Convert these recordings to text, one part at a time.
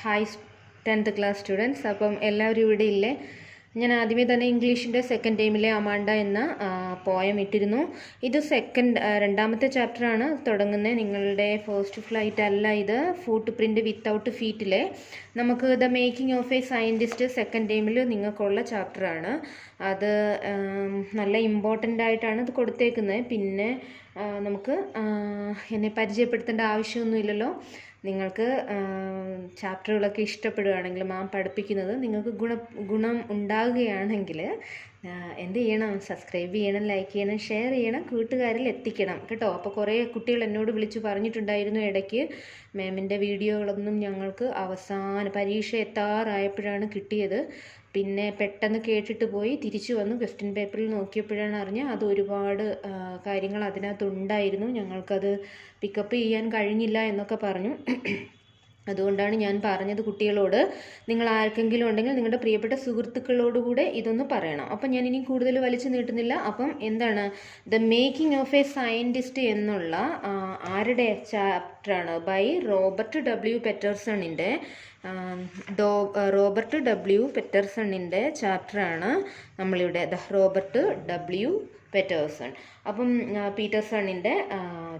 Hi 10th class students. അപ്പം എല്ലാവരും ഇവിടെ ഇല്ലേ? ഞാൻ ആദ്യമേ തന്നെ ഇംഗ്ലീഷിൻ്റെ സെക്കൻഡ് ടൈമിലെ അമാൻഡ എന്ന പോയം ഇട്ടിരുന്നു. ഇത് രണ്ടാമത്തെ ചാപ്റ്ററാണ് തുടങ്ങുന്നത്. നിങ്ങളുടെ ഫസ്റ്റ് ഫ്ലൈറ്റ് അല്ല ഇത്. ഫുട് പ്രിൻറ്റ് വിത്തൗട്ട് ഫീറ്റിലെ നമുക്ക് the making of a scientist second ടൈമിൽ നിങ്ങൾക്കുള്ള ചാപ്റ്ററാണ്. അത് നല്ല ഇമ്പോർട്ടൻ്റ് ആയിട്ടാണ് ഇത് കൊടുത്തേക്കുന്നത്. പിന്നെ നമുക്ക് എന്നെ പരിചയപ്പെടുത്തേണ്ട ആവശ്യമൊന്നുമില്ലല്ലോ. നിങ്ങൾക്ക് ചാപ്റ്ററുകളൊക്കെ ഇഷ്ടപ്പെടുകയാണെങ്കിൽ മാം പഠിപ്പിക്കുന്നത് നിങ്ങൾക്ക് ഗുണം ഉണ്ടാകുകയാണെങ്കിൽ എന്ത് ചെയ്യണം? സബ്സ്ക്രൈബ് ചെയ്യണം, ലൈക്ക് ചെയ്യണം, ഷെയർ ചെയ്യണം, കൂട്ടുകാരിൽ എത്തിക്കണം കേട്ടോ. അപ്പോൾ കുറേ കുട്ടികൾ എന്നോട് വിളിച്ച് പറഞ്ഞിട്ടുണ്ടായിരുന്നു ഇടയ്ക്ക്, മാമിൻ്റെ വീഡിയോകളൊന്നും ഞങ്ങൾക്ക് പരീക്ഷ എത്താറായപ്പോഴാണ് കിട്ടിയത്. പിന്നെ പെട്ടെന്ന് കേട്ടിട്ട് പോയി തിരിച്ചു വന്നു ക്വസ്റ്റ്യൻ പേപ്പറിൽ നോക്കിയപ്പോഴാണ് അറിഞ്ഞത് അത് ഒരുപാട് കാര്യങ്ങൾ അതിനകത്തുണ്ടായിരുന്നു, ഞങ്ങൾക്കത് പിക്കപ്പ് ചെയ്യാൻ കഴിഞ്ഞില്ല എന്നൊക്കെ പറഞ്ഞു. അതുകൊണ്ടാണ് ഞാൻ പറഞ്ഞത് കുട്ടികളോട്, നിങ്ങൾ ആർക്കെങ്കിലും ഉണ്ടെങ്കിൽ നിങ്ങളുടെ പ്രിയപ്പെട്ട സുഹൃത്തുക്കളോടുകൂടെ ഇതൊന്ന് പറയണം. അപ്പം ഞാൻ ഇനി കൂടുതൽ വലിച്ചു നീട്ടുന്നില്ല. അപ്പം എന്താണ് the making of a scientist എന്നുള്ള ആരുടെ ചാപ്റ്ററാണ്? ബൈ റോബർട്ട് ഡബ്ല്യു പെറ്റർസണിൻ്റെ ചാപ്റ്ററാണ് നമ്മളിവിടെ. Robert W Peterson. അപ്പം പീറ്റർസണിൻ്റെ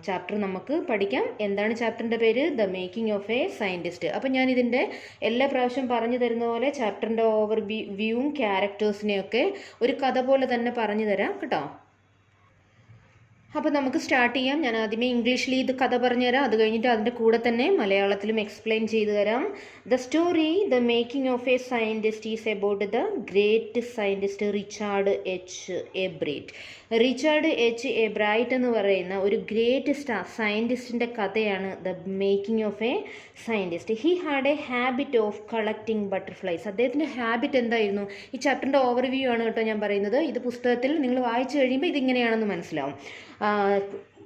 ചാപ്റ്റർ നമുക്ക് പഠിക്കാം. എന്താണ് ചാപ്റ്ററിൻ്റെ പേര്? The making of a scientist. അപ്പം ഞാൻ ഇതിൻ്റെ എല്ലാ പ്രാവശ്യം പറഞ്ഞു തരുന്ന പോലെ ചാപ്റ്ററിൻ്റെ ഓവർ വ്യൂവും ക്യാരക്ടേഴ്സിനെയൊക്കെ ഒരു കഥ പോലെ തന്നെ പറഞ്ഞു തരാം കേട്ടോ. അപ്പോൾ നമുക്ക് സ്റ്റാർട്ട് ചെയ്യാം. ഞാൻ ആദ്യമേ ഇംഗ്ലീഷിൽ ഇത് കഥ പറഞ്ഞു തരാം, അത് കഴിഞ്ഞിട്ട് അതിൻ്റെ കൂടെ തന്നെ മലയാളത്തിലും എക്സ്പ്ലെയിൻ ചെയ്തു തരാം. The story the making of a scientist is about the great scientist Richard H Ebright. Richard H Ebright എന്ന് പറയുന്ന ഒരു ഗ്രേറ്റ് സയൻറ്റിസ്റ്റിൻ്റെ കഥയാണ് the making of a scientist. He had a habit of collecting butterflies. അദ്ദേഹത്തിൻ്റെ habit എന്തായിരുന്നു? ഈ ചാപ്റ്ററിൻ്റെ overview ആണ് കേട്ടോ ഞാൻ പറയുന്നത്. ഇത് പുസ്തകത്തിൽ നിങ്ങൾ വായിച്ചു കഴിയുമ്പോൾ ഇതിങ്ങനെയാണെന്ന് മനസ്സിലാവും.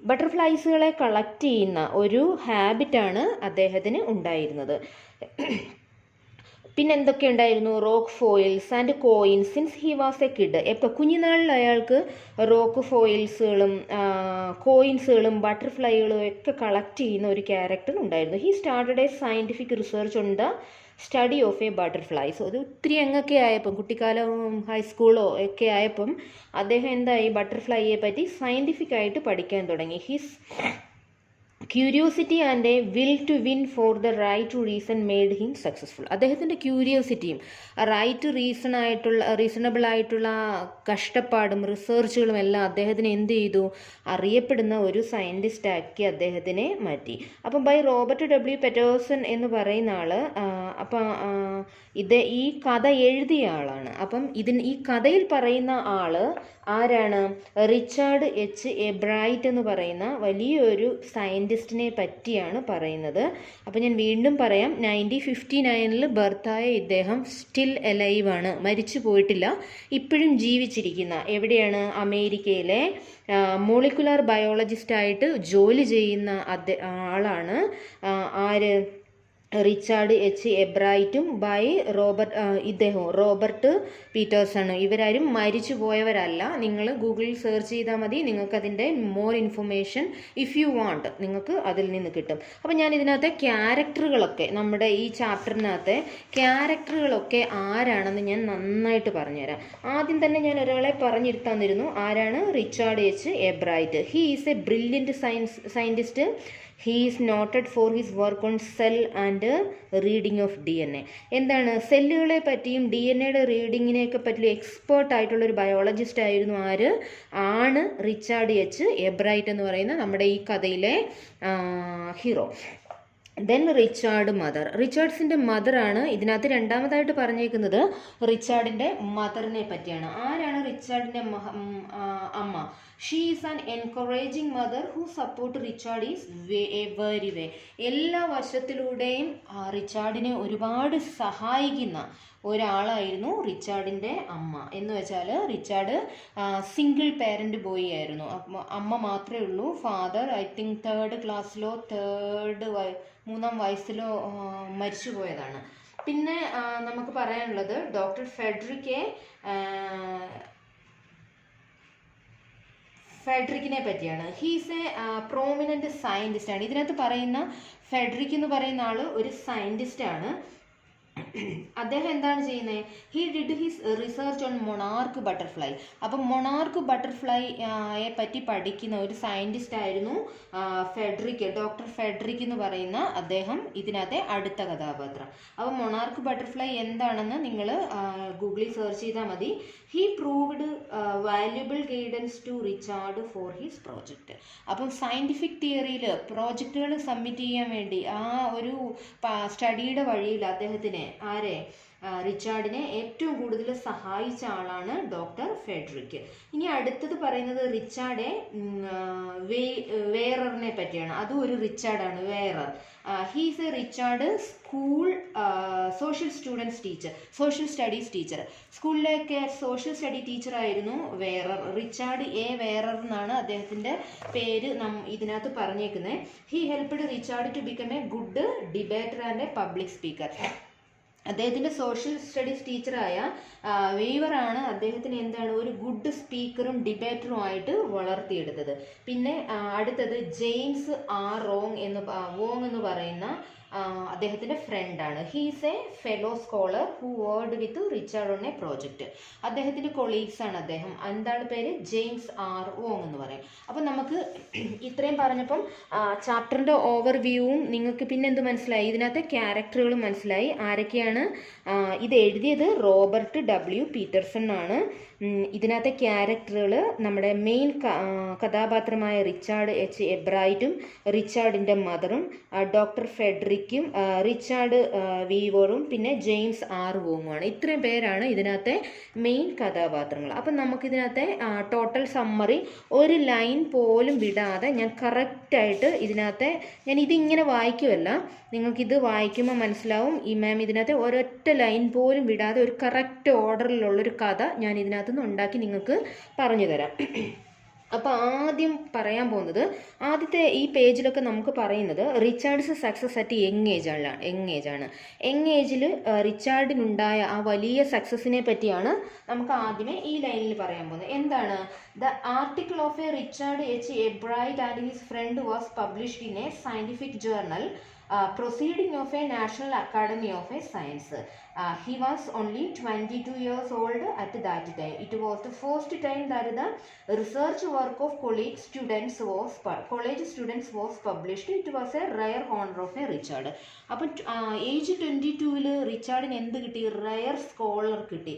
ബട്ടർഫ്ലൈസുകളെ കളക്ട് ചെയ്യുന്ന ഒരു ഹാബിറ്റാണ് അദ്ദേഹത്തിന് ഉണ്ടായിരുന്നത്. പിന്നെ എന്തൊക്കെ ഉണ്ടായിരുന്നു? Rock foils and coins since he was A kid. എപ്പോൾ കുഞ്ഞുനാളിൽ അയാൾക്ക് റോക്ക് ഫോയിൽസുകളും കോയിൻസുകളും ബട്ടർഫ്ലൈകളും ഒക്കെ കളക്ട് ചെയ്യുന്ന ഒരു ക്യാരക്ടർ ഉണ്ടായിരുന്നു. He started A scientific research on the study of A butterflies. അത് ഒത്തിരി അങ്ങൊക്കെ ആയപ്പം, കുട്ടിക്കാലം ഹൈസ്കൂളോ ഒക്കെ ആയപ്പം അദ്ദേഹം എന്തായി? ബട്ടർഫ്ലൈയെ പറ്റി സയൻറ്റിഫിക് ആയിട്ട് പഠിക്കാൻ തുടങ്ങി. His curiosity and a will to win for the right to reason made him successful. അദ്ദേഹത്തിൻ്റെ ക്യൂരിയോസിറ്റിയും റീസണബിൾ ആയിട്ടുള്ള കഷ്ടപ്പാടും റിസർച്ചുകളും എല്ലാം അദ്ദേഹത്തിന് എന്ത് ചെയ്തു? അറിയപ്പെടുന്ന ഒരു സയൻറ്റിസ്റ്റാക്കി അദ്ദേഹത്തിനെ മാറ്റി. അപ്പം ബൈ റോബർട്ട് ഡബ്ല്യു പെറ്റേഴ്സൺ എന്ന് പറയുന്ന ആൾ, ഈ കഥ എഴുതിയ ആളാണ്. അപ്പം ഈ കഥയിൽ പറയുന്ന ആൾ ആരാണ്? റിച്ചാർഡ് എച്ച് എബ്രൈറ്റ് എന്ന് പറയുന്ന വലിയൊരു സയൻറ്റിസ്റ്റിനെ പറ്റിയാണ് പറയുന്നത്. അപ്പം ഞാൻ വീണ്ടും പറയാം, 1959 ബർത്തായ ഇദ്ദേഹം സ്റ്റിൽ എലൈവ് ആണ്, മരിച്ചു പോയിട്ടില്ല, ഇപ്പോഴും ജീവിച്ചിരിക്കുന്ന. എവിടെയാണ്? അമേരിക്കയിലെ മോളിക്കുലർ ബയോളജിസ്റ്റായിട്ട് ജോലി ചെയ്യുന്ന ആളാണ്. ആര്? റിച്ചാർഡ് എച്ച് എബ്രൈറ്റും ബൈ റോബർട്ട് പീറ്റേഴ്സൺ. ഇവരാരും മരിച്ചു പോയവരല്ല. നിങ്ങൾ ഗൂഗിളിൽ സെർച്ച് ചെയ്താൽ മതി, നിങ്ങൾക്കതിൻ്റെ more information if you want നിങ്ങൾക്ക് അതിൽ നിന്ന് കിട്ടും. അപ്പം ഞാൻ ഇതിനകത്തെ ക്യാരക്ടറുകളൊക്കെ, നമ്മുടെ ഈ ചാപ്റ്ററിനകത്തെ ക്യാരക്ടറുകളൊക്കെ ആരാണെന്ന് ഞാൻ നന്നായിട്ട് പറഞ്ഞുതരാം. ആദ്യം തന്നെ ഞാൻ ഒരാളെ പറഞ്ഞിരുത്താൻ തരുന്നു. ആരാണ്? Richard H Ebright. He is a brilliant scientist. He is noted for his work on cell and reading of DNA. എന്താണ്? സെല്ലുകളെ പറ്റിയും DNA റീഡിങ്ങിനെയൊക്കെ പറ്റി എക്സ്പേർട്ട് ആയിട്ടുള്ളൊരു ബയോളജിസ്റ്റ് ആയിരുന്നു. ആണ് റിച്ചാർഡ് എച്ച് എബ്രൈറ്റ് എന്ന് പറയുന്ന നമ്മുടെ ഈ കഥയിലെ ഹീറോ. ദെൻ റിച്ചാർഡ്സിൻ്റെ മദറാണ് ഇതിനകത്ത് രണ്ടാമതായിട്ട് പറഞ്ഞേക്കുന്നത്. റിച്ചാർഡിൻ്റെ മദറിനെ പറ്റിയാണ്. ആരാണ് റിച്ചാർഡിൻ്റെ അമ്മ? She is an encouraging mother who support Richard is very way. എല്ലാ വശത്തിലൂടെയും റിച്ചാർഡിനെ ഒരുപാട് സഹായിക്കുന്ന ഒരാളായിരുന്നു റിച്ചാർഡിൻ്റെ അമ്മ. എന്ന് വെച്ചാൽ റിച്ചാർഡ് സിംഗിൾ പേരൻ്റ് ബോയ് ആയിരുന്നു. അമ്മ മാത്രമേ ഉള്ളൂ. ഫാദർ ഐ തിങ്ക് 3rd ക്ലാസ്സിലോ 3ാം വയസ്സിലോ മരിച്ചു പോയതാണ്. പിന്നെ നമുക്ക് പറയാനുള്ളത് ഡോക്ടർ ഫെഡറിക്കിനെ പറ്റിയാണ്. ഹീസ് എ പ്രോമിനന്റ് സയന്റിസ്റ്റ് ആണ്. ഇതിനകത്ത് പറയുന്ന ഫെഡറിക് എന്ന് പറയുന്ന ആള് ഒരു സയന്റിസ്റ്റ് ആണ്. അദ്ദേഹം എന്താണ് ചെയ്യുന്നത്? He did his research on monarch butterfly. അപ്പം മൊണാർക്ക് ബട്ടർഫ്ലൈയെ പറ്റി പഠിക്കുന്ന ഒരു സയന്റിസ്റ്റ് ആയിരുന്നു ഫെഡറിക്, ഡോക്ടർ ഫെഡറിക് എന്ന് പറയുന്ന അദ്ദേഹം ഇതിനകത്തെ അടുത്ത കഥാപാത്രം. അപ്പം മൊണാർക്ക് ബട്ടർഫ്ലൈ എന്താണെന്ന് നിങ്ങൾ ഗൂഗിളിൽ സെർച്ച് ചെയ്താൽ മതി. He proved valuable guidance to Richard for his project. അപ്പം സയൻറ്റിഫിക് തിയറിയിൽ പ്രോജക്റ്റുകൾ സബ്മിറ്റ് ചെയ്യാൻ വേണ്ടി ആ ഒരു സ്റ്റഡിയുടെ വഴിയിൽ അദ്ദേഹത്തിനെ റിച്ചാർഡിനെ ഏറ്റവും കൂടുതൽ സഹായിച്ച ആളാണ് ഡോക്ടർ ഫെഡറിക്. ഇനി അടുത്തത് പറയുന്നത് റിച്ചാർഡ് വേററിനെ പറ്റിയാണ്. അതും ഒരു റിച്ചാർഡാണ്, Weaver. He's a Richard school social studies teacher. സ്കൂളിലേക്ക് സോഷ്യൽ സ്റ്റഡി ടീച്ചറായിരുന്നു വേറർ. റിച്ചാർഡ് എ വേറർ എന്നാണ് അദ്ദേഹത്തിൻ്റെ പേര് ഇതിനകത്ത് പറഞ്ഞേക്കുന്നത്. He helped Richard to become a good debater and a public speaker. അദ്ദേഹത്തിൻ്റെ സോഷ്യൽ സ്റ്റഡീസ് ടീച്ചറായ വീവറാണ് അദ്ദേഹത്തിന് എന്താണ് ഒരു ഗുഡ് സ്പീക്കറും ഡിബേറ്ററും ആയിട്ട് വളർത്തിയെടുത്തത്. പിന്നെ അടുത്തത് ജെയിംസ് ആർ വോങ് എന്ന് പറയുന്ന അദ്ദേഹത്തിൻ്റെ ഫ്രണ്ടാണ്. He's A fellow scholar who worked with Richard on A project. അദ്ദേഹത്തിൻ്റെ കൊളീഗ്സ് ആണ് അദ്ദേഹം. എന്താണ് പേര്? ജെയിംസ് ആർ വോങ് എന്ന് പറയും. അപ്പം നമുക്ക് ഇത്രയും പറഞ്ഞപ്പം ചാപ്റ്ററിൻ്റെ ഓവർവ്യൂവും നിങ്ങൾക്ക് പിന്നെ എന്ത് മനസ്സിലായി? ഇതിനകത്തെ ക്യാരക്ടറുകളും മനസ്സിലായി. ആരൊക്കെയാണ്? ഇത് എഴുതിയത് റോബർട്ട് ഡബ്ല്യു പീറ്റർസൺ ആണ്. ഇതിനകത്തെ ക്യാരക്ടറുകൾ നമ്മുടെ മെയിൻ കഥാപാത്രമായ റിച്ചാർഡ് എച്ച് എബ്രൈറ്റും റിച്ചാർഡിൻ്റെ മദറും ഡോക്ടർ ഫെഡറിക്കും റിച്ചാർഡ് വീവറും പിന്നെ ജെയിംസ് ആർ വോങ്ങുമാണ്. ഇത്രയും പേരാണ് ഇതിനകത്തെ മെയിൻ കഥാപാത്രങ്ങൾ. അപ്പം നമുക്കിതിനകത്തെ ടോട്ടൽ സമ്മറി ഒരു ലൈൻ പോലും വിടാതെ ഞാൻ കറക്റ്റായിട്ട് ഇതിനകത്തെ ഞാൻ ഇതിങ്ങനെ വായിക്കുമല്ല, നിങ്ങൾക്കിത് വായിക്കുമ്പോൾ മനസ്സിലാവും ഈ മാം ഇതിനകത്ത് ഒരൊറ്റ ലൈൻ പോലും വിടാതെ ഒരു കറക്റ്റ് ഓർഡറിലുള്ളൊരു കഥ ഞാൻ ഇതിനകത്ത് നിന്ന് ഉണ്ടാക്കി നിങ്ങൾക്ക് പറഞ്ഞു തരാം. അപ്പോൾ ആദ്യം പറയാൻ പോകുന്നത്, ആദ്യത്തെ ഈ പേജിലൊക്കെ നമുക്ക് പറയുന്നത് റിച്ചാർഡ്സ് സക്സസ് അറ്റ് യങ് ഏജാണ്. യങ് ഏജിൽ റിച്ചാർഡിനുണ്ടായ ആ വലിയ സക്സസിനെ പറ്റിയാണ് നമുക്ക് ആദ്യമേ ഈ ലൈനിൽ പറയാൻ പോകുന്നത്. എന്താണ്? The article of a Richard H Ebright and his friend was published in a scientific journal proceeding of a National Academy of Science. He was only 22 years old at that time. It was the first time that the research work of college students was published. It was a rare honor of a Richard. അപ്പം age 22-ൽ റിച്ചാർഡിന് എന്ത് കിട്ടി? Rare scholar കിട്ടി,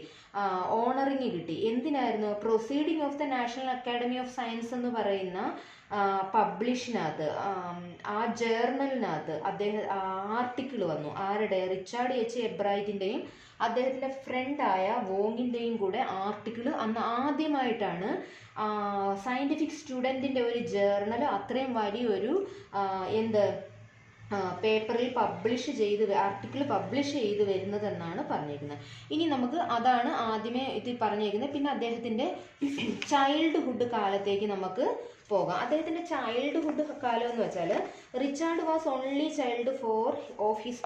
honouring കിട്ടി. എന്തിനായിരുന്നു? Proceeding of the national academy of science എന്ന് പറയുന്ന പബ്ലിഷിനകത്ത് ആ ജേർണലിനകത്ത് article വന്നു. ആരുടെ? റിച്ചാർഡ് എച്ച് എബ്രൈറ്റിൻ്റെയും അദ്ദേഹത്തിൻ്റെ ഫ്രണ്ടായ വോങ്ങിൻ്റെയും കൂടെ ആർട്ടിക്കിൾ അന്ന് ആദ്യമായിട്ടാണ് സയൻറ്റിഫിക് സ്റ്റുഡൻറ്റിൻ്റെ ഒരു ജേർണൽ അത്രയും വലിയൊരു പേപ്പറിൽ ആർട്ടിക്കിൾ പബ്ലിഷ് ചെയ്ത് വരുന്നതെന്നാണ് പറഞ്ഞിരിക്കുന്നത്. ഇനി നമുക്ക് അതാണ് ആദ്യമേ ഇത് പറഞ്ഞിരിക്കുന്നത്. പിന്നെ അദ്ദേഹത്തിൻ്റെ ചൈൽഡ്ഹുഡ് കാലത്തേക്ക് നമുക്ക് പോകാം. അദ്ദേഹത്തിൻ്റെ ചൈൽഡ്ഹുഡ് കാലം എന്ന് വെച്ചാൽ Richard was only child of his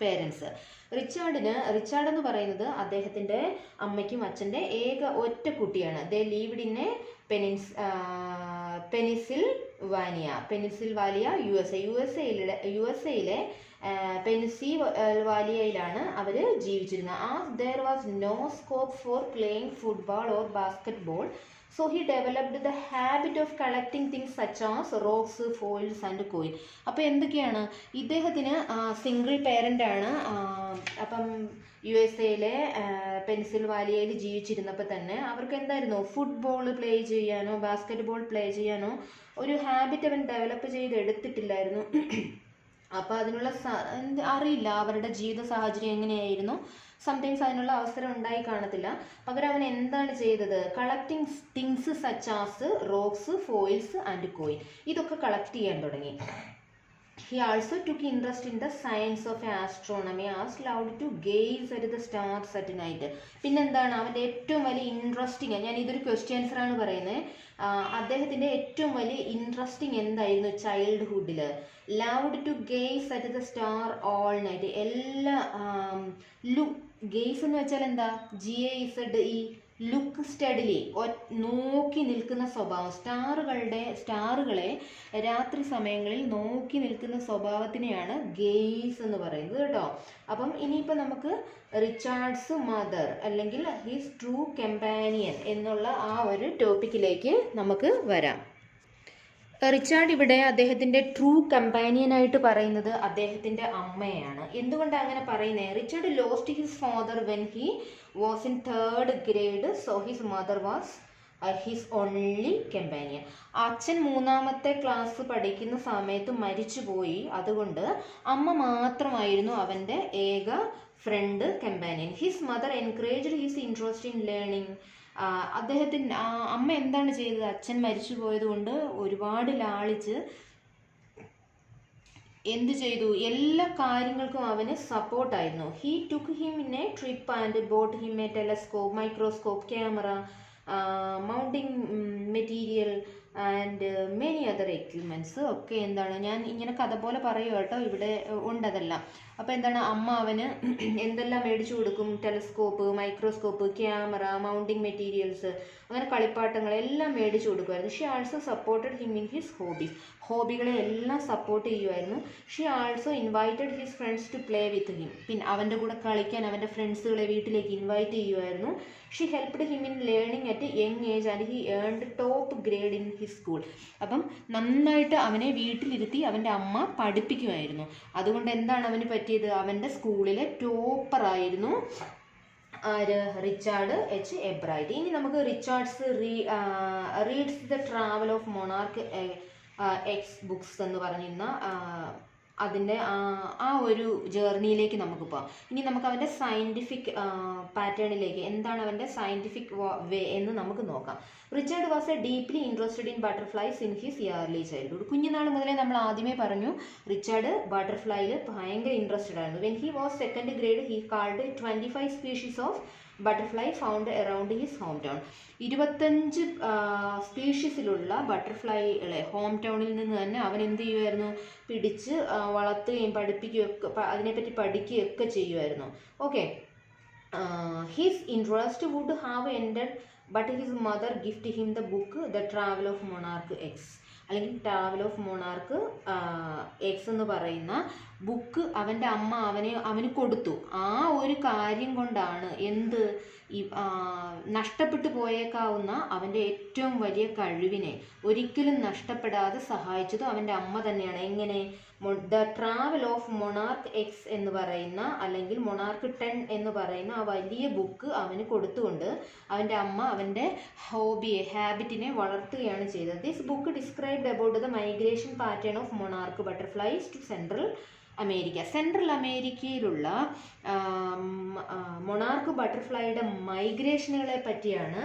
parents. Richard എന്ന് പറയുന്നത് അദ്ദേഹത്തിൻ്റെ അമ്മയ്ക്കും അച്ഛൻ്റെ ഒറ്റ കുട്ടിയാണ്. They lived in a Pennsylvania യുഎസ്എയിലെ പെനിസിൽവാനിയയിലാണ് അവർ ജീവിച്ചിരുന്നത്. There was no scope for playing football or basketball. So he developed the habit of collecting things such as rocks, foils and coin. അപ്പോൾ എന്തൊക്കെയാണ്? ഇദ്ദേഹത്തിന് സിംഗിൾ പേരൻ്റ് ആണ്. അപ്പം USA പെൻസിൽവാനിയയിൽ ജീവിച്ചിരുന്നപ്പോൾ തന്നെ അവർക്ക് എന്തായിരുന്നു? ഫുട്ബോൾ പ്ലേ ചെയ്യാനോ ബാസ്കറ്റ് ബോൾ പ്ലേ ചെയ്യാനോ ഒരു ഹാബിറ്റ് അവൻ ഡെവലപ്പ് ചെയ്ത് എടുത്തിട്ടില്ലായിരുന്നു. അപ്പോൾ അതിനുള്ള അറിയില്ല അവരുടെ ജീവിത സാഹചര്യം എങ്ങനെയായിരുന്നു. സംടൈംസ് അതിനുള്ള അവസരം ഉണ്ടായി കാണത്തില്ല. പകരം അവൻ എന്താണ് ചെയ്തത്? Collecting things such as rocks, foils and coin. ഇതൊക്കെ കളക്ട് ചെയ്യാൻ തുടങ്ങി. He also took interest in the science of astronomy, as loved to gaze at the stars at night. പിന്നെന്താണ് അവൻ്റെ ഏറ്റവും വലിയ ഇൻട്രസ്റ്റിങ്? ഞാൻ ഇതൊരു ക്വസ്റ്റ്യൻ ആൻസറാണ് പറയുന്നത്. അദ്ദേഹത്തിൻ്റെ ഏറ്റവും വലിയ ഇൻട്രസ്റ്റിങ് എന്തായിരുന്നു ചൈൽഡ്ഹുഡിൽ? Loved to gaze at the star all night. Gaze എന്ന് വെച്ചാൽ എന്താ? GAZE. ലുക്ക് സ്റ്റഡിലി, നോക്കി നിൽക്കുന്ന സ്വഭാവം. സ്റ്റാറുകളെ രാത്രി സമയങ്ങളിൽ നോക്കി നിൽക്കുന്ന സ്വഭാവത്തിനെയാണ് ഗെയ്സ് എന്ന് പറയുന്നത് കേട്ടോ. അപ്പം ഇനിയിപ്പോൾ നമുക്ക് റിച്ചാർഡ്സ് മദർ അല്ലെങ്കിൽ ഹിസ് ട്രൂ കമ്പാനിയൻ എന്നുള്ള ആ ഒരു ടോപ്പിക്കിലേക്ക് നമുക്ക് വരാം. റിച്ചാർഡ് ഇവിടെ അദ്ദേഹത്തിൻ്റെ ട്രൂ കമ്പാനിയനായിട്ട് പറയുന്നത് അദ്ദേഹത്തിൻ്റെ അമ്മയാണ്. എന്തുകൊണ്ടാണ് അങ്ങനെ പറയുന്നത്? Richard lost his father when he was in 3rd grade, so his mother was his only companion. അച്ഛൻ 3ാമത്തെ ക്ലാസ് പഠിക്കുന്ന സമയത്ത് മരിച്ചുപോയി. അതുകൊണ്ട് അമ്മ മാത്രമായിരുന്നു അവൻ്റെ ഏക friend, companion. His mother encouraged his interest in learning. അദ്ദേഹത്തിൻ്റെ അമ്മ എന്താണ് ചെയ്തത്? അച്ഛൻ മരിച്ചു പോയതുകൊണ്ട് ഒരുപാട് ലാളിച്ച് എന്ത് ചെയ്തു? എല്ലാ കാര്യങ്ങൾക്കും അവന് സപ്പോർട്ടായിരുന്നു. He took him in a trip and bought him a telescope, microscope, camera, mounting material and many other equipments ഒക്കെ. എന്താണ്, ഞാൻ ഇങ്ങനെ കഥ പോലെ പറയുക കേട്ടോ, ഇവിടെ ഉണ്ടതെല്ലാം. അപ്പോൾ എന്താണ്, അമ്മ അവന് എന്തെല്ലാം മേടിച്ചു കൊടുക്കും? Telescope, microscope, camera, mounting materials, അങ്ങനെ കളിപ്പാട്ടങ്ങൾ എല്ലാം മേടിച്ചു കൊടുക്കുമായിരുന്നു. She also supported him in his hobbies. ഹോബികളെ എല്ലാം സപ്പോർട്ട് ചെയ്യുമായിരുന്നു. She also invited his friends to play with him. പിന്നെ അവൻ്റെ കൂടെ കളിക്കാൻ അവൻ്റെ ഫ്രണ്ട്സുകളെ വീട്ടിലേക്ക് ഇൻവൈറ്റ് ചെയ്യുമായിരുന്നു. She helped him in learning at young age and he earned top grade in his school. അപ്പം നന്നായിട്ട് അവനെ വീട്ടിലിരുത്തി അവൻ്റെ അമ്മ പഠിപ്പിക്കുമായിരുന്നു. അതുകൊണ്ട് എന്താണ് അവന് പറ്റിയത്? അവൻ്റെ സ്കൂളിലെ ടോപ്പറായിരുന്നു ആര്? Richard H Ebright. ഇനി നമുക്ക് Richard's reads the travel of monarch X books എന്ന് പറഞ്ഞിരുന്ന അതിൻ്റെ ആ ഒരു ജേർണിയിലേക്ക് നമുക്ക് പോകാം. ഇനി നമുക്ക് അവൻ്റെ സയൻറ്റിഫിക് പാറ്റേണിലേക്ക്, എന്താണ് അവൻ്റെ സയൻറ്റിഫിക് വേ എന്ന് നമുക്ക് നോക്കാം. Richard was a deeply interested in butterflies in his early childhood. കുഞ്ഞുനാൾ മുതലേ നമ്മൾ ആദ്യമേ പറഞ്ഞു റിച്ചാർഡ് ബട്ടർഫ്ലൈയിൽ ഭയങ്കര ഇൻട്രസ്റ്റഡ് ആയിരുന്നു. When he was 2nd grade he called 25 species of butterfly found around his home town. 25 സ്പീഷീസിലുള്ള ബട്ടർഫ്ലൈകളെ ഹോം ടൗണിൽ നിന്ന് തന്നെ അവൻ എന്ത് ചെയ്യുമായിരുന്നു? പിടിച്ച് വളർത്തുകയും പഠിപ്പിക്കുകയൊക്കെ, അതിനെപ്പറ്റി പഠിക്കുകയൊക്കെ ചെയ്യുമായിരുന്നു. Okay. His interest would have ended but his mother gift him the book the travel of monarch X, അല്ലെങ്കിൽ ട്രാവൽ ഓഫ് മൊണാർക്ക് എക്സ് എന്ന് പറയുന്ന ബുക്ക് അവൻ്റെ അമ്മ അവന് കൊടുത്തു. ആ ഒരു കാര്യം കൊണ്ടാണ് എന്ത് നഷ്ടപ്പെട്ടു പോയേക്കാവുന്ന അവൻ്റെ ഏറ്റവും വലിയ കഴിവിനെ ഒരിക്കലും നഷ്ടപ്പെടാതെ സഹായിച്ചത് അവൻ്റെ അമ്മ തന്നെയാണ്. എങ്ങനെ? The travel of monarch X എന്ന് പറയുന്ന, അല്ലെങ്കിൽ മൊണാർക്ക് 10 എന്ന് പറയുന്ന ആ വലിയ ബുക്ക് അവന് കൊടുത്തുകൊണ്ട് അവൻ്റെ അമ്മ അവൻ്റെ ഹാബിറ്റിനെ വളർത്തുകയാണ് ചെയ്തത്. This book described about the migration pattern of monarch butterflies to central America. Central അമേരിക്കയിലുള്ള മൊണാർക്ക് ബട്ടർഫ്ലൈയുടെ മൈഗ്രേഷനുകളെ പറ്റിയാണ്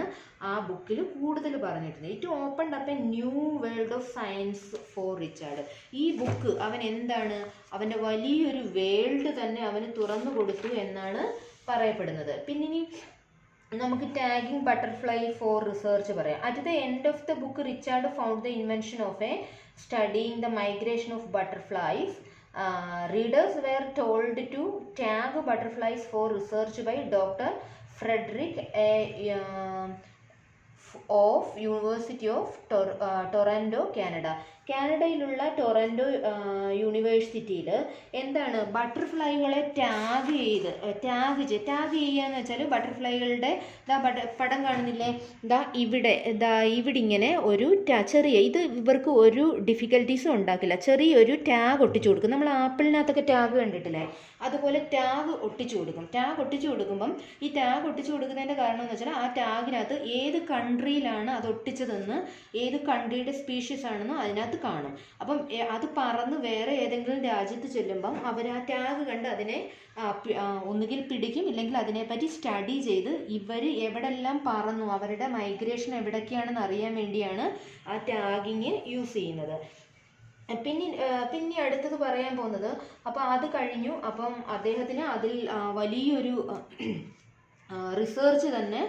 ആ ബുക്കിൽ കൂടുതൽ പറഞ്ഞിരുന്നത്. It opened up a new world of science for Richard. ഈ ബുക്ക് അവൻ എന്താണ്, അവൻ്റെ വലിയൊരു വേൾഡ് തന്നെ അവന് തുറന്നു കൊടുത്തു എന്നാണ് പറയപ്പെടുന്നത്. പിന്നെ നമുക്ക് ടാഗിങ് ബട്ടർഫ്ലൈ ഫോർ റിസർച്ച് പറയാം. At the end of the book Richard found the invention of A studying the migration of butterflies. Readers were told to tag butterflies for research by Dr. Frederick of University of Toronto, Canada. കാനഡയിലുള്ള Toronto യൂണിവേഴ്സിറ്റിയിൽ എന്താണ്, ബട്ടർഫ്ലൈകളെ tag ചെയ്യുക എന്ന് വെച്ചാൽ ബട്ടർഫ്ലൈകളുടെ പടം കാണുന്നില്ലേ, ഇവിടെ ഇങ്ങനെ ഒരു ചെറിയ, ഇത് ഇവർക്ക് ഒരു ഡിഫിക്കൽട്ടീസും ഉണ്ടാക്കില്ല, ചെറിയൊരു ടാഗ് ഒട്ടിച്ചു കൊടുക്കും. നമ്മൾ ആപ്പിളിനകത്തൊക്കെ ടാഗ് കണ്ടിട്ടില്ലേ, അതുപോലെ ടാഗ് ഒട്ടിച്ചു കൊടുക്കും. ടാഗ് ഒട്ടിച്ചു കൊടുക്കുമ്പം ഈ ടാഗ് ഒട്ടിച്ചു കൊടുക്കുന്നതിൻ്റെ കാരണം എന്ന് വെച്ചാൽ ആ ടാഗിനകത്ത് ഏത് കൺട്രിയിലാണ് അത് ഒട്ടിച്ചതെന്ന്, ഏത് കൺട്രിയുടെ സ്പീഷീസ് ആണെന്ന് അതിനകത്ത് കാണും. അപ്പം അത് പറന്ന് വേറെ ഏതെങ്കിലും രാജ്യത്ത് ചെല്ലുമ്പം അവർ ആ ടാഗ് കണ്ട് അതിനെ ഒന്നുകിൽ പിടിക്കും, ഇല്ലെങ്കിൽ അതിനെപ്പറ്റി സ്റ്റഡി ചെയ്ത് ഇവർ എവിടെല്ലാം പറന്നു, അവരുടെ മൈഗ്രേഷൻ എവിടേക്കാണെന്ന് അറിയാൻ വേണ്ടിയാണ് ആ ടാഗിങ് യൂസ് ചെയ്യുന്നത്. പിന്നെ അടുത്തത് പറയാൻ പോകുന്നത്, അപ്പം അത് കഴിഞ്ഞു. അപ്പം അദ്ദേഹത്തിന് അതിൽ വലിയൊരു റിസർച്ച് തന്നെ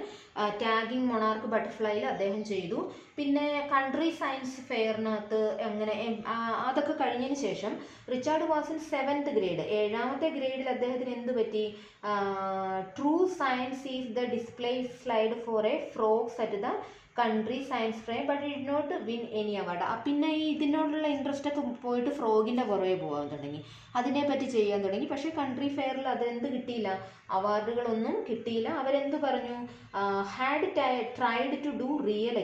ടാഗിങ് മൊണാർക്ക് ബട്ടർഫ്ലൈയിൽ അദ്ദേഹം ചെയ്തു. പിന്നെ കൺട്രി സയൻസ് ഫെയറിനകത്ത് എങ്ങനെ അതൊക്കെ കഴിഞ്ഞതിന് ശേഷം Richard was in 7th grade, 7ാമത്തെ ഗ്രേഡിൽ അദ്ദേഹത്തിന് എന്ത് പറ്റി? True science is the display slide for a frogs at the country science fair but it not win any award. പിന്നെ ഈ ഇതിനോടുള്ള ഇൻട്രസ്റ്റ് ഒക്കെ പോയിട്ട് ഫ്രോഗിൻ്റെ പുറകെ പോകാൻ തുടങ്ങി, അതിനെപ്പറ്റി ചെയ്യാൻ തുടങ്ങി. പക്ഷേ കൺട്രി ഫെയറിൽ അതെന്ത് കിട്ടിയില്ല, അവാർഡുകളൊന്നും കിട്ടിയില്ല. അവരെന്ത് പറഞ്ഞു? Had tried to do real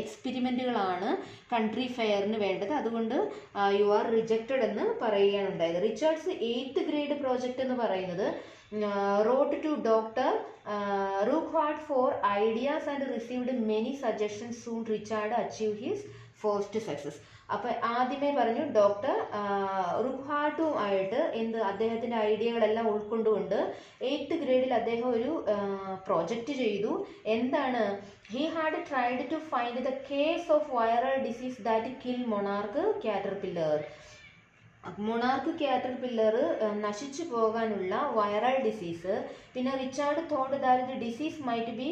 എക്സ്പെരിമെൻറ്റുകളാണ് കൺട്രി ഫെയറിന് വേണ്ടത്, അതുകൊണ്ട് യു ആർ റിജക്റ്റഡ് എന്ന് പറയുകയാണ് ഉണ്ടായത്. റിച്ചാർഡ്സ് 8th ഗ്രേഡ് പ്രോജക്റ്റ് എന്ന് പറയുന്നത് wrote to Dr. Ruchard for ideas and received many suggestions. Soon Richard achieved his first success. അപ്പോൾ ആദ്യമേ പറഞ്ഞു ഡോക്ടർ റുഖാർഡുമായിട്ട് അദ്ദേഹത്തിൻ്റെ ഐഡിയകളെല്ലാം ഉൾക്കൊണ്ടുകൊണ്ട് 8th ഗ്രേഡിൽ അദ്ദേഹം ഒരു പ്രോജക്റ്റ് ചെയ്തു. എന്താണ്? He had tried to find the case of viral disease that kill monarch caterpillar. Monarch caterpillar നശിച്ചു പോകാനുള്ള വൈറൽ ഡിസീസ്. പിന്നെ Richard thought that the disease might be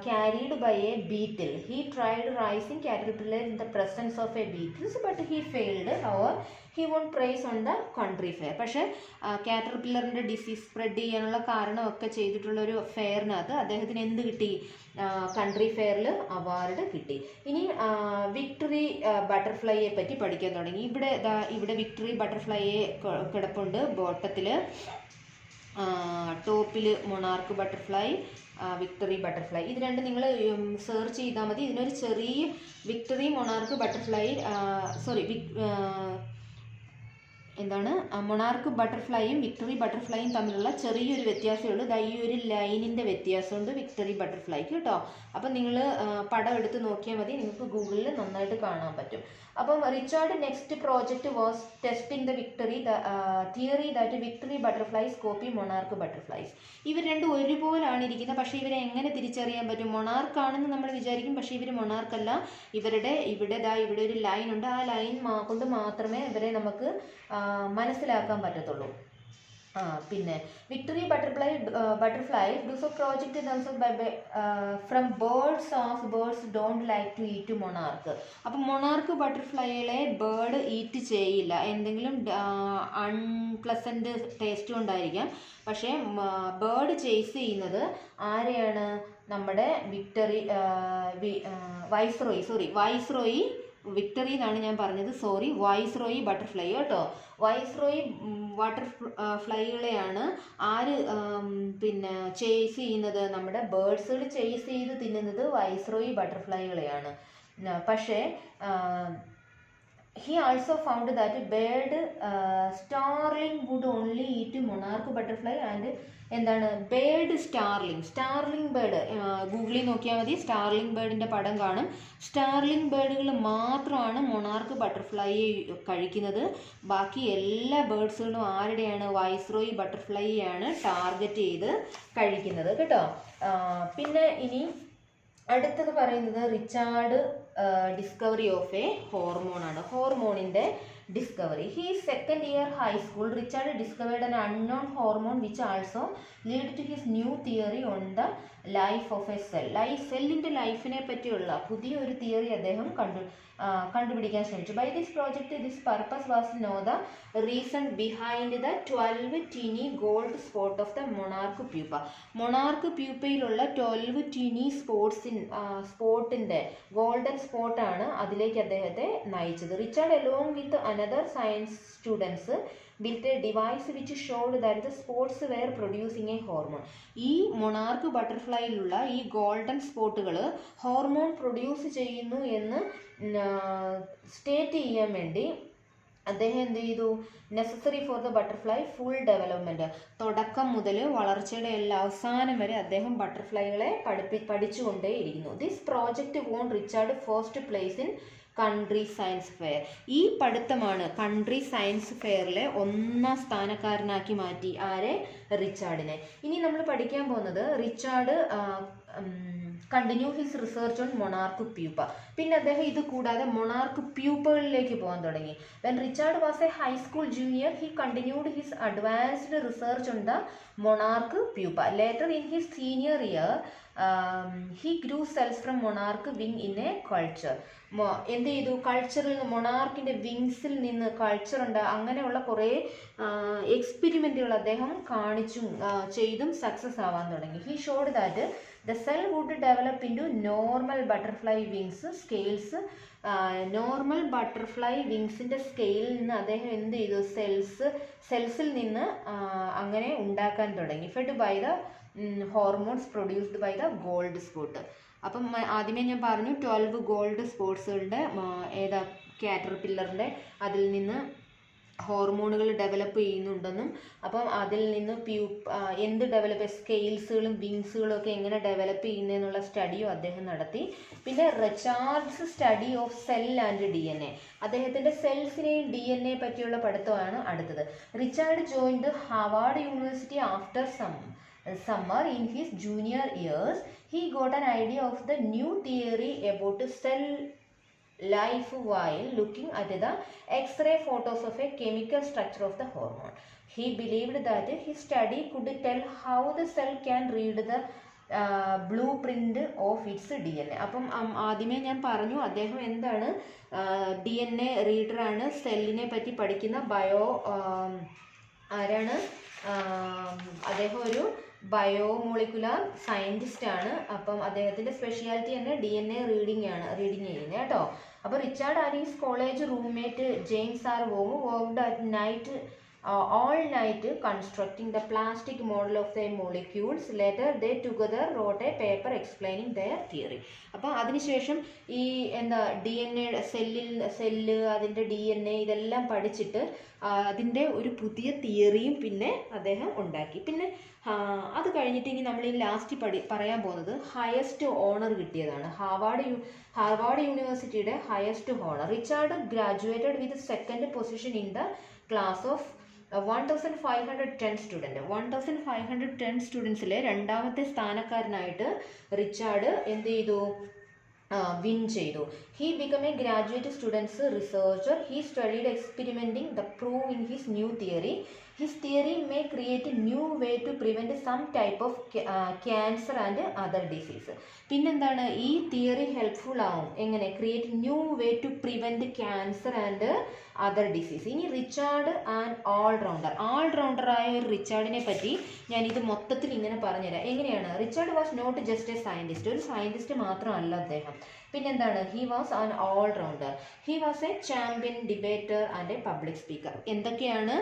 carried by a beetle. He tried raising caterpillar in the presence of a beetles, but he failed. However, he won praise on the country fair. പക്ഷേ കാറ്റർപില്ലറിൻ്റെ disease spread ചെയ്യാനുള്ള കാരണമൊക്കെ ചെയ്തിട്ടുള്ളൊരു ഫെയറിനകത്ത് അദ്ദേഹത്തിന് എന്ത് കിട്ടി? Country ഫെയറിൽ award കിട്ടി. ഇനി victory ബട്ടർഫ്ലൈയെ പറ്റി പഠിക്കാൻ തുടങ്ങി. ഇവിടെ വിക്ടറി ബട്ടർഫ്ലൈയെ കിടപ്പുണ്ട് ബോട്ടത്തിൽ, ടോപ്പിൽ മൊണാർക്ക് ബട്ടർഫ്ലൈ, വിക്ടറി ബട്ടർഫ്ലൈ. ഇത് രണ്ട് നിങ്ങൾ സെർച്ച് ചെയ്താൽ മതി. ഇതിനൊരു ചെറിയ വിക്ടറി മൊണാർക്ക് ബട്ടർഫ്ലൈ മൊണാർക്ക് ബട്ടർഫ്ലൈയും വിക്ടറി ബട്ടർഫ്ലൈയും തമ്മിലുള്ള ചെറിയൊരു വ്യത്യാസമേ ഉള്ളൂ. ഈ ഒരു ലൈനിൻ്റെ വ്യത്യാസമുണ്ട് വിക്ടറി ബട്ടർഫ്ലൈക്ക് കേട്ടോ. അപ്പം നിങ്ങൾ പടം എടുത്ത് നോക്കിയാൽ മതി, നിങ്ങൾക്ക് ഗൂഗിളിൽ നന്നായിട്ട് കാണാൻ പറ്റും. അപ്പം Richard next project was testing the theory that victory butterflies copy monarch butterflies. ഇവർ രണ്ടും ഒരുപോലാണ് ഇരിക്കുന്നത്, പക്ഷേ ഇവരെ എങ്ങനെ തിരിച്ചറിയാൻ പറ്റും? മൊണാർക്കാണെന്ന് നമ്മൾ വിചാരിക്കും, പക്ഷേ ഇവർ മൊണാർക്കല്ല. ഇവിടെ ഒരു ലൈൻ ഉണ്ട്, ആ ലൈൻ കൊണ്ട് മാത്രമേ ഇവരെ നമുക്ക് മനസ്സിലാക്കാൻ പറ്റത്തുള്ളൂ. പിന്നെ victory butterfly does of project from birds don't like to eat monarch. അപ്പം മൊണാർക്ക് ബട്ടർഫ്ലൈകളെ ബേർഡ് ഈറ്റ് ചെയ്യില്ല, എന്തെങ്കിലും അൺപ്ലസൻറ്റ് ടേസ്റ്റ് കൊണ്ടായിരിക്കാം. പക്ഷേ ബേർഡ് ചേസ് ചെയ്യുന്നത് ആരെയാണ്? നമ്മുടെ വൈസ്രോയി വിക്ടറി എന്നാണ് ഞാൻ പറഞ്ഞത്, വൈസ്രോയി ബട്ടർഫ്ലൈ കേട്ടോ. വൈസ്രോയി ബട്ടർഫ്ലൈകളെയാണ് ആര് ചേസ് ചെയ്യുന്നത്? നമ്മുടെ ബേർഡ്സുകൾ ചേസ് ചെയ്ത് തിന്നുന്നത് വൈസ്രോയി ബട്ടർഫ്ലൈകളെയാണ്. പക്ഷേ he also found that bird starling would only eat monarch butterfly and starling bird ഗൂഗിളിൽ നോക്കിയാൽ മതി, സ്റ്റാർലിംഗ് ബേർഡിൻ്റെ പടം കാണും. സ്റ്റാർലിംഗ് ബേർഡുകൾ മാത്രമാണ് മൊണാർക്ക് ബട്ടർഫ്ലൈ കഴിക്കുന്നത്. ബാക്കി എല്ലാ ബേർഡ്സുകളും ആരുടെയാണ്? വൈസ്രോയി ബട്ടർഫ്ലൈയാണ് ടാർഗറ്റ് ചെയ്ത് കഴിക്കുന്നത് കേട്ടോ. പിന്നെ ഇനി അടുത്തത് പറയുന്നത് റിച്ചാർഡ് ഡിസ്കവറി ഓഫ് എ ഹോർമോണാണ്, ഹോർമോണിൻ്റെ discovery. He is second year high school. Richard discovered an unknown hormone which also led to his new theory on the life of a cell. സെല്ലിൻ്റെ ലൈഫിനെ പറ്റിയുള്ള പുതിയൊരു തിയറി അദ്ദേഹം കണ്ടുപിടിക്കാൻ ശ്രമിച്ചു. By this project, this purpose was to know the reason behind the 12 teeny gold spot of the monarch pupa. Monarch പ്യൂപ്പയിലുള്ള 12 teeny സ്പോട്ടിൻ്റെ golden സ്പോട്ടാണ് അതിലേക്ക് അദ്ദേഹത്തെ നയിച്ചത്. Richard along with another science students built a device which showed that the spots were producing a hormone. ഈ monarch ബട്ടർഫ്ലൈയിലുള്ള ഈ golden സ്പോട്ടുകൾ hormone produce ചെയ്യുന്നു എന്ന് സ്റ്റേറ്റ് ചെയ്യാൻ വേണ്ടി അദ്ദേഹം എന്ത് ചെയ്തു? Necessary for the butterfly full development, തുടക്കം മുതൽ വളർച്ചയുടെ എല്ലാ അവസാനം വരെ അദ്ദേഹം ബട്ടർഫ്ലൈകളെ പഠിച്ചുകൊണ്ടേയിരിക്കുന്നു. This project won Richard first place in country science fair. ഈ പഠിത്തമാണ് കൺട്രി സയൻസ് ഫെയറിലെ 1ാം സ്ഥാനക്കാരനാക്കി മാറ്റി ആരെ? റിച്ചാർഡിനെ. ഇനി നമ്മൾ പഠിക്കാൻ പോകുന്നത് Richard continue his research on monarch pupa. പിന്നെ അദ്ദേഹം ഇത് കൂടാതെ മൊണാർക്ക് പ്യൂപ്പകളിലേക്ക് പോകാൻ തുടങ്ങി. When Richard was a high school junior he continued his advanced research on the monarch pupa. Later in his senior year he grew cells from monarch wing in a culture. എന്ത് ചെയ്തു? കൾച്ചറിൽ നിന്ന്, മൊണാർക്കിൻ്റെ വിങ്സിൽ നിന്ന് കൾച്ചർ ഉണ്ട്, അങ്ങനെയുള്ള കുറേ എക്സ്പെരിമെൻറ്റുകൾ അദ്ദേഹം ചെയ്തും സക്സസ് ആവാൻ തുടങ്ങി. He showed that the cell would develop in to normal butterfly wings scales. Normal butterfly വിങ്സിൻ്റെ സ്കെയിലിൽ നിന്ന് അദ്ദേഹം എന്ത് ചെയ്തു? സെൽസിൽ നിന്ന് അങ്ങനെ ഉണ്ടാക്കാൻ തുടങ്ങി. Fed by the hormones produced by the gold spot. അപ്പം ആദ്യമേ ഞാൻ പറഞ്ഞു 12 ഗോൾഡ് സ്പോട്സുകളുടെ ഏതാ കാറ്റർപില്ലറിൻ്റെ അതിൽ നിന്ന് ഹോർമോണുകൾ ഡെവലപ്പ് ചെയ്യുന്നുണ്ടെന്നും അപ്പം അതിൽ നിന്ന് എന്ത് സ്കെയിൽസുകളും വിങ്സുകളും ഒക്കെ എങ്ങനെ ഡെവലപ്പ് ചെയ്യുന്നതെന്നുള്ള സ്റ്റഡിയും അദ്ദേഹം നടത്തി. പിന്നെ Richards study of cell and DNA, അദ്ദേഹത്തിൻ്റെ സെൽസിനെയും DNA പറ്റിയുള്ള പഠിത്തമാണ് അടുത്തത്. Richard joined Harvard university after summer in his junior years. He got an idea of the new theory about cell life while looking at the X-ray photos of a chemical structure of the hormone. He believed that his study could tell how the cell can read the blueprint of its DNA. അപ്പം ആദ്യമേ ഞാൻ പറഞ്ഞു അദ്ദേഹം എന്താണ് DNA റീഡറാണ്, സെല്ലിനെ പറ്റി പഠിക്കുന്ന ആരാണ്? അദ്ദേഹം ഒരു ബയോമോളിക്കുലർ സയൻറ്റിസ്റ്റ് ആണ്. അപ്പം അദ്ദേഹത്തിൻ്റെ സ്പെഷ്യാലിറ്റി തന്നെ DNA റീഡിങ് ചെയ്യുന്നത് കേട്ടോ. അപ്പോൾ Richard and his college roommate James R worked at all night constructing the plastic model of the molecules. Later they together wrote a paper explaining their theory. അപ്പോൾ അതിനുശേഷം ഈ DNA സെല്ല് അതിൻ്റെ DNA ഇതെല്ലാം പഠിച്ചിട്ട് അതിൻ്റെ ഒരു പുതിയ തിയറിയും പിന്നെ അദ്ദേഹം ഉണ്ടാക്കി. പിന്നെ അത് കഴിഞ്ഞിട്ട് ഇനി നമ്മൾ ഈ ലാസ്റ്റ് പറയാൻ പോകുന്നത് ഹയസ്റ്റ് ഓണർ കിട്ടിയതാണ്, ഹാർവാർഡ് യൂണിവേഴ്സിറ്റിയുടെ highest honour. Richard graduated with second position in the class of 1510 student. 1510 സ്റ്റുഡൻസിലെ രണ്ടാമത്തെ സ്ഥാനക്കാരനായിട്ട് റിച്ചാർഡ് എന്ത് ചെയ്തു? വിൻ ചെയ്തു. He became a graduate student researcher. He studied experimenting the proof in his new theory. His theory may create a new way to prevent some type of cancer and other disease. പിന്നെന്താണ്? ഈ theory helpful ആവും എങ്ങനെ? Create new way to prevent cancer and other disease. ഇനി Richard and ഓൾറൗണ്ടറായ ഒരു റിച്ചാർഡിനെ പറ്റി ഞാനിത് മൊത്തത്തിൽ ഇങ്ങനെ പറഞ്ഞുതരാം. എങ്ങനെയാണ്? Richard was not just a scientist, ഒരു സയൻറ്റിസ്റ്റ് മാത്രമല്ല അദ്ദേഹം. പിന്നെന്താണ്? He was an all rounder. He was a champion, debater and a public speaker. എന്തൊക്കെയാണ്?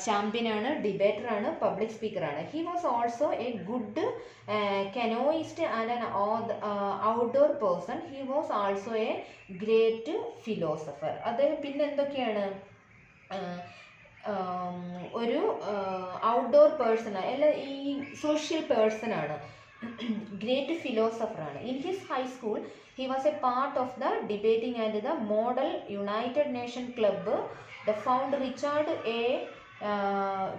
ചാമ്പ്യനാണ്, ഡിബേറ്ററാണ്, പബ്ലിക് സ്പീക്കറാണ്. He was also a good canoeist and an outdoor person. He was also a great philosopher. അദ്ദേഹം പിന്നെ എന്തൊക്കെയാണ്? ഒരു ഔട്ട്ഡോർ പേഴ്സണാണ്, അല്ല ഈ സോഷ്യൽ പേഴ്സണാണ്, ഗ്രേറ്റ് ഫിലോസഫറാണ്. In his high school he was a part of the debating and the model United Nations Club. The found Richard A.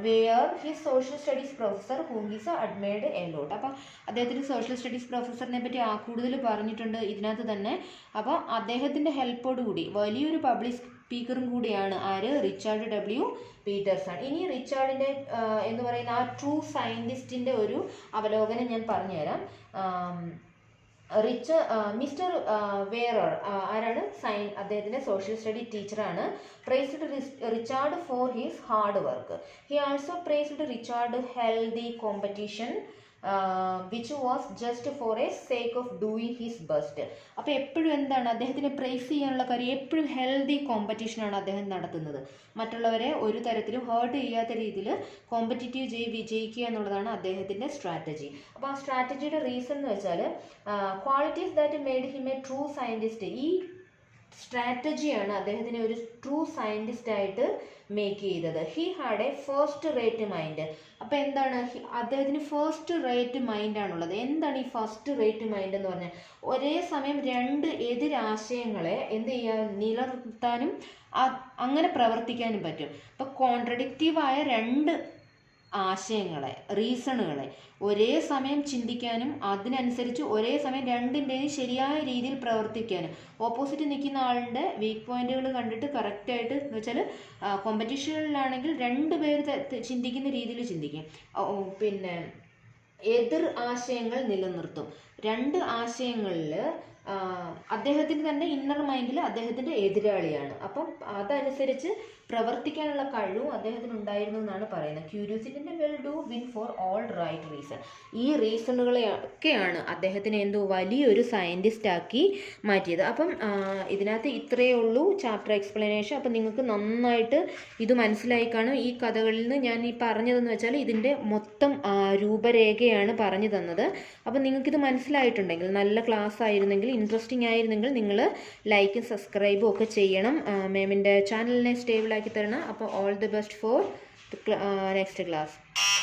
Where his social studies professor whom he admired a lot. അപ്പോൾ അദ്ദേഹത്തിൻ്റെ social studies പ്രൊഫസറിനെ പറ്റി കൂടുതൽ പറഞ്ഞിട്ടുണ്ട് ഇതിനകത്ത് തന്നെ. അപ്പോൾ അദ്ദേഹത്തിൻ്റെ ഹെൽപ്പോട് കൂടി വലിയൊരു പബ്ലിക് സ്പീക്കറും കൂടിയാണ് ആര്? Richard W. പീറ്റേഴ്സൺ. ഇനി റിച്ചാർഡിൻ്റെ എന്ന് പറയുന്ന ആ ട്രൂ സയൻറ്റിസ്റ്റിൻ്റെ ഒരു അവലോകനം ഞാൻ പറഞ്ഞുതരാം. മിസ്റ്റർ വേറർ ആരാണ്? അദ്ദേഹത്തിൻ്റെ സോഷ്യൽ സ്റ്റഡി ടീച്ചറാണ്. Priced Richard for his hard work. He also priced Richard healthy competition which was just for A sake of doing his best. അപ്പോൾ എപ്പോഴും എന്താണ് അദ്ദേഹത്തിനെ പ്രൈസ് ചെയ്യാനുള്ള കാര്യം? എപ്പോഴും ഹെൽതി കോമ്പറ്റീഷനാണ് അദ്ദേഹം നടത്തുന്നത്. മറ്റുള്ളവരെ ഒരു തരത്തിലും ഹേർട്ട് ചെയ്യാത്ത രീതിയിൽ കോമ്പറ്റീറ്റീവ് വിജയിക്കുക എന്നുള്ളതാണ് അദ്ദേഹത്തിൻ്റെ സ്ട്രാറ്റജി. അപ്പോൾ ആ സ്ട്രാറ്റജിയുടെ റീസൺ എന്ന് വെച്ചാൽ qualities that made him A true scientist. ഈ സ്ട്രാറ്റജിയാണ് അദ്ദേഹത്തിനെ ഒരു ട്രൂ സയൻറ്റിസ്റ്റ് ആയിട്ട് മേക്ക് ചെയ്തത്. He had A first rate mind. അപ്പോൾ എന്താണ്? അദ്ദേഹത്തിന് ഫസ്റ്റ് റേറ്റ് മൈൻഡാണുള്ളത്. എന്താണ് ഈ ഫസ്റ്റ് റേറ്റ് മൈൻഡ് എന്ന് പറഞ്ഞാൽ? ഒരേ സമയം രണ്ട് എതിരാശയങ്ങളെ എന്ത് ചെയ്യാൻ, നിലനിർത്താനും അങ്ങനെ പ്രവർത്തിക്കാനും പറ്റും. അപ്പോൾ കോൺട്രഡിക്റ്റീവായ രണ്ട് ആശയങ്ങളെ, റീസണുകളെ ഒരേ സമയം ചിന്തിക്കാനും അതിനനുസരിച്ച് ഒരേ സമയം രണ്ടിൻ്റെയും ശരിയായ രീതിയിൽ പ്രവർത്തിക്കാനും, ഓപ്പോസിറ്റ് നിൽക്കുന്ന ആളുടെ വീക്ക് പോയിന്റുകൾ കണ്ടിട്ട് കറക്റ്റായിട്ട് എന്ന് വെച്ചാൽ കോമ്പറ്റീഷനിലാണെങ്കിൽ രണ്ടുപേർ ചിന്തിക്കുന്ന രീതിയിൽ ചിന്തിക്കും. പിന്നെ എതിർ ആശയങ്ങൾ നിലനിർത്തും. രണ്ട് ആശയങ്ങളിൽ അദ്ദേഹത്തിന് തന്നെ ഇന്നർ മൈൻഡിൽ അദ്ദേഹത്തിൻ്റെ എതിരാളിയാണ്. അപ്പം അതനുസരിച്ച് പ്രവർത്തിക്കാനുള്ള കഴിവും അദ്ദേഹത്തിന് ഉണ്ടായിരുന്നു എന്നാണ് പറയുന്നത്. ക്യൂരിയോസിറ്റിൻ്റെ will do win for all right reason. ഈ റീസണുകളെയൊക്കെയാണ് അദ്ദേഹത്തിനെ വലിയൊരു സയൻറ്റിസ്റ്റാക്കി മാറ്റിയത്. അപ്പം ഇതിനകത്ത് ഇത്രയേ ഉള്ളൂ ചാപ്റ്റർ എക്സ്പ്ലനേഷൻ. അപ്പം നിങ്ങൾക്ക് നന്നായിട്ട് ഇത് മനസ്സിലായി കാണും. ഈ കഥകളിൽ നിന്ന് ഞാൻ ഈ പറഞ്ഞതെന്ന് വെച്ചാൽ ഇതിൻ്റെ മൊത്തം രൂപരേഖയാണ് പറഞ്ഞു തന്നത്. അപ്പം നിങ്ങൾക്കിത് മനസ്സിലായിട്ടുണ്ടെങ്കിൽ, നല്ല ക്ലാസ് ആയിരുന്നെങ്കിൽ, ഇൻട്രസ്റ്റിംഗ് ആയിരുന്നെങ്കിൽ നിങ്ങൾ ലൈക്കും സബ്സ്ക്രൈബും ഒക്കെ ചെയ്യണം. മാമിൻ്റെ ചാനലിനെ സ്റ്റേബിളാക്കി തരണം. അപ്പോൾ all the best for next class.